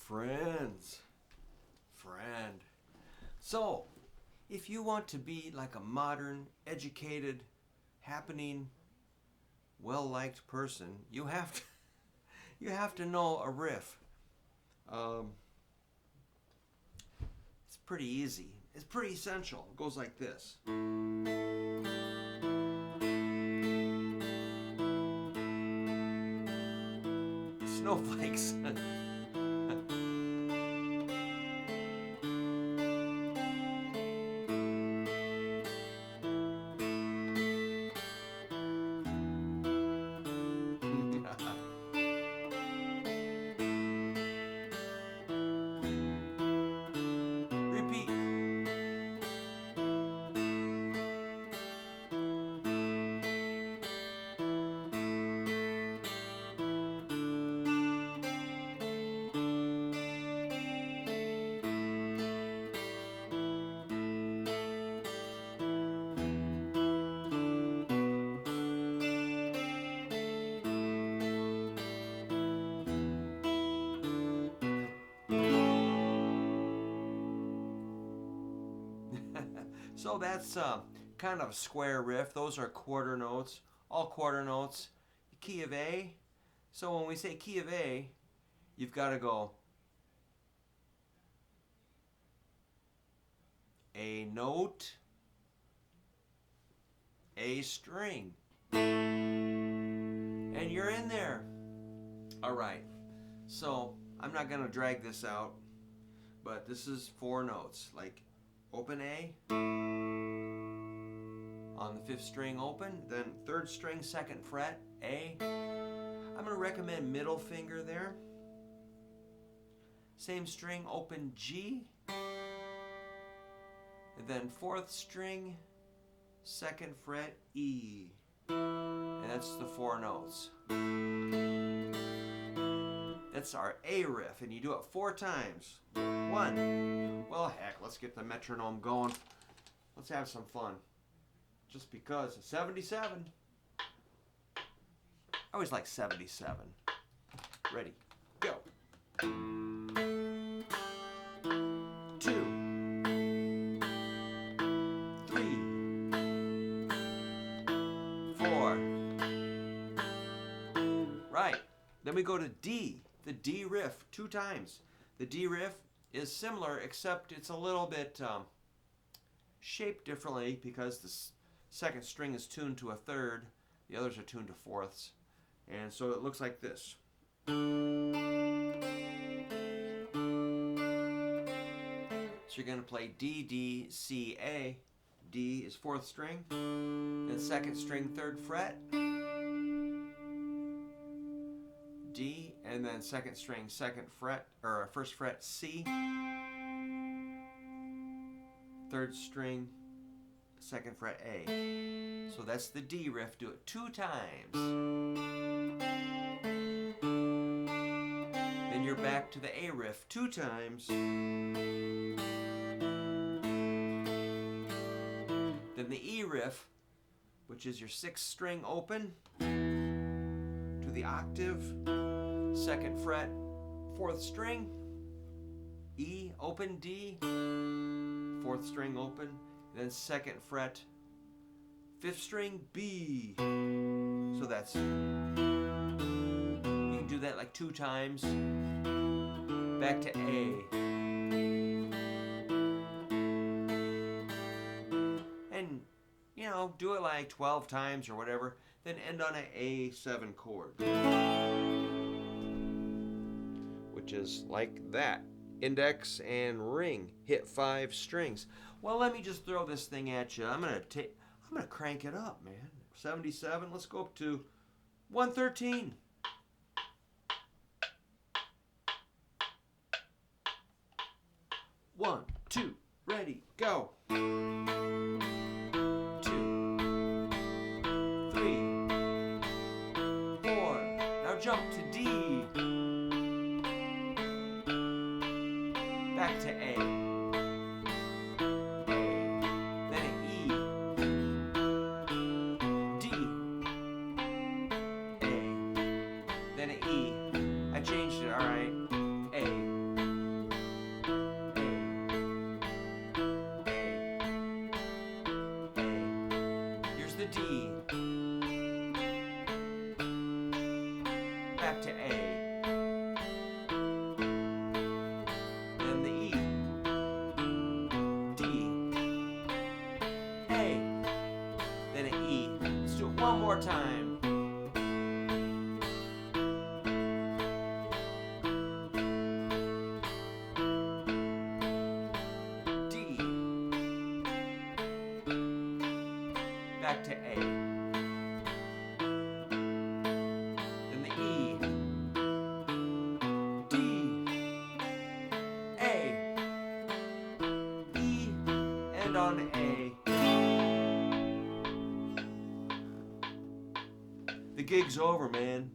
Friends, friend. So, if you want to be like a modern, educated, happening, well-liked person, you have to, you have to know a riff. It's pretty easy. It's pretty essential. It goes like this. Snowflakes. Repeat. So that's kind of a square riff. Those are quarter notes, all quarter notes. Key of A. So when we say key of A, you've got to go A note, A string, and you're in there. All right. So I'm not going to drag this out, but this is 4 notes, like open A, on the 5th string open, then 3rd string 2nd fret A. I'm going to recommend middle finger there. Same string open G, and then 4th string 2nd fret E, and that's the 4 notes. That's our A riff, and you do it 4 times. 1. Well, heck, let's get the metronome going. Let's have some fun. Just because. 77. I always like 77. Ready, go. 2, 3, 4. Right. Then we go to D. The D riff 2 times. The D riff is similar, except it's a little bit shaped differently because the 2nd string is tuned to a 3rd. The others are tuned to 4ths. And so it looks like this. So you're going to play D, D, C, A. D is 4th string. Then 2nd string 3rd fret. D, and then 2nd string 2nd fret, or 1st fret C. 3rd string 2nd fret A. So that's the D riff. Do it 2 times. Then you're back to the A riff 2 times. Then the E riff, which is your 6th string open to the octave, 2nd fret, 4th string, E, open D, 4th string open, then 2nd fret, 5th string, B. So that's, you can do that like 2 times. Back to A. And, you know, do it like 12 times or whatever, then end on an A7 chord. Which is like that. Index and ring hit 5 strings. Well, let me just throw this thing at you. I'm gonna crank it up, man. 77. Let's go up to 113. One, two, ready, go. 2, 3, 4. Now jump to D. Back to A. A. Then an E. D. A. Then an E. I changed it, alright. A. more time. D. Back to A. Then the E. D. A. E. And on A. The gig's over, man.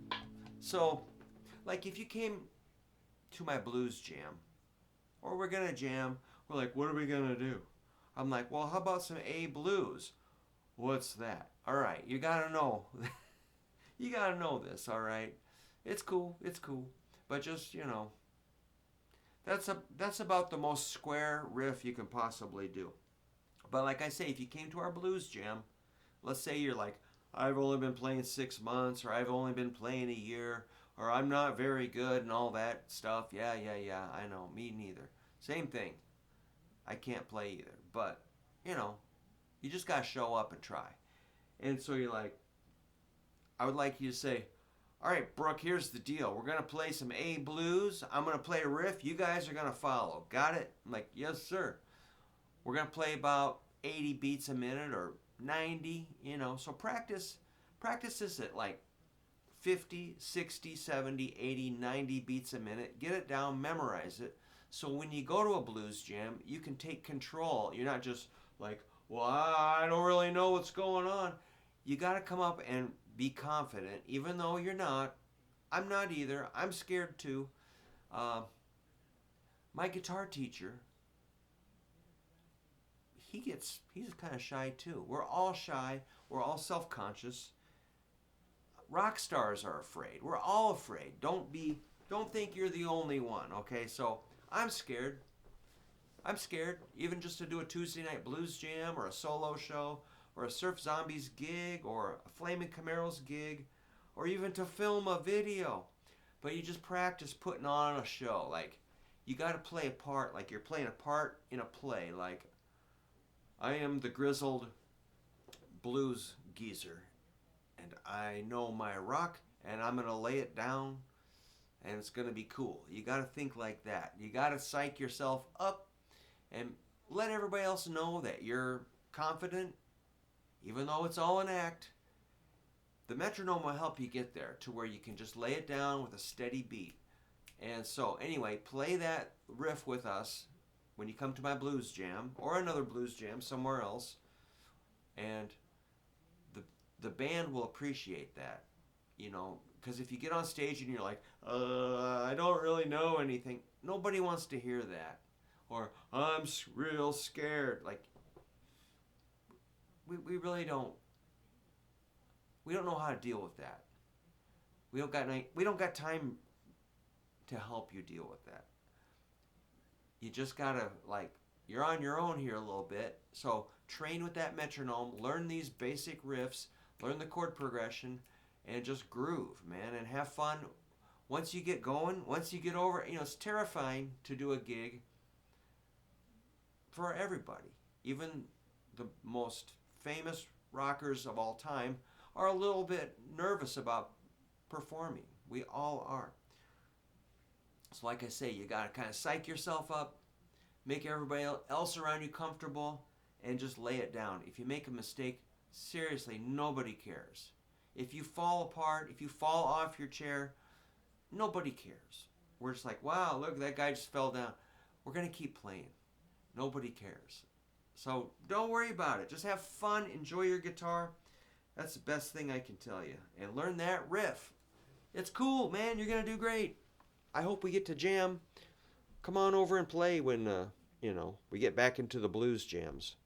So, like if you came to my blues jam, or we're gonna jam, we're like, what are we gonna do? I'm like, well, how about some A blues? What's that? All right, you gotta know. You gotta know this, all right? It's cool, but just, you know, that's about the most square riff you can possibly do. But like I say, if you came to our blues jam, let's say you're like, I've only been playing 6 months, or I've only been playing a year, or I'm not very good and all that stuff. Yeah, I know, me neither. Same thing. I can't play either. But, you know, you just got to show up and try. And so you're like, I would like you to say, all right, Brook, here's the deal. We're going to play some A blues. I'm going to play a riff. You guys are going to follow. Got it? I'm like, yes, sir. We're going to play about 80 beats a minute or 90, you know. So practice this at like 50, 60, 70, 80, 90 beats a minute. Get it down, memorize it. So when you go to a blues jam, you can take control. You're not just like, well, I don't really know what's going on. You got to come up and be confident, even though you're not. I'm not either. I'm scared too. My guitar teacher, he's kind of shy too. We're all shy. We're all self-conscious. Rock stars are afraid. We're all afraid. Don't think you're the only one, okay? So I'm scared. Even just to do a Tuesday night blues jam or a solo show or a Surf Zombies gig or a Flamin' Camaros gig or even to film a video. But you just practice putting on a show. Like, you got to play a part like you're playing a part in a play. Like, I am the grizzled blues geezer, and I know my rock, and I'm going to lay it down, and it's going to be cool. You got to think like that. You got to psych yourself up and let everybody else know that you're confident, even though it's all an act. The metronome will help you get there to where you can just lay it down with a steady beat. And so, anyway, play that riff with us when you come to my blues jam or another blues jam somewhere else, and the band will appreciate that, you know, because if you get on stage and you're like, I don't really know anything, nobody wants to hear that. Or, I'm real scared. Like, we really don't. We don't know how to deal with that. We don't got time to help you deal with that. You just gotta, like, you're on your own here a little bit. So train with that metronome, learn these basic riffs, learn the chord progression, and just groove, man, and have fun. Once you get going, once you get over, you know, it's terrifying to do a gig for everybody. Even the most famous rockers of all time are a little bit nervous about performing. We all are. So like I say, you got to kind of psych yourself up, make everybody else around you comfortable, and just lay it down. If you make a mistake, seriously, nobody cares. If you fall apart, if you fall off your chair, nobody cares. We're just like, wow, look, that guy just fell down. We're going to keep playing. Nobody cares. So don't worry about it. Just have fun. Enjoy your guitar. That's the best thing I can tell you. And learn that riff. It's cool, man. You're going to do great. I hope we get to jam. Come on over and play when, we get back into the blues jams.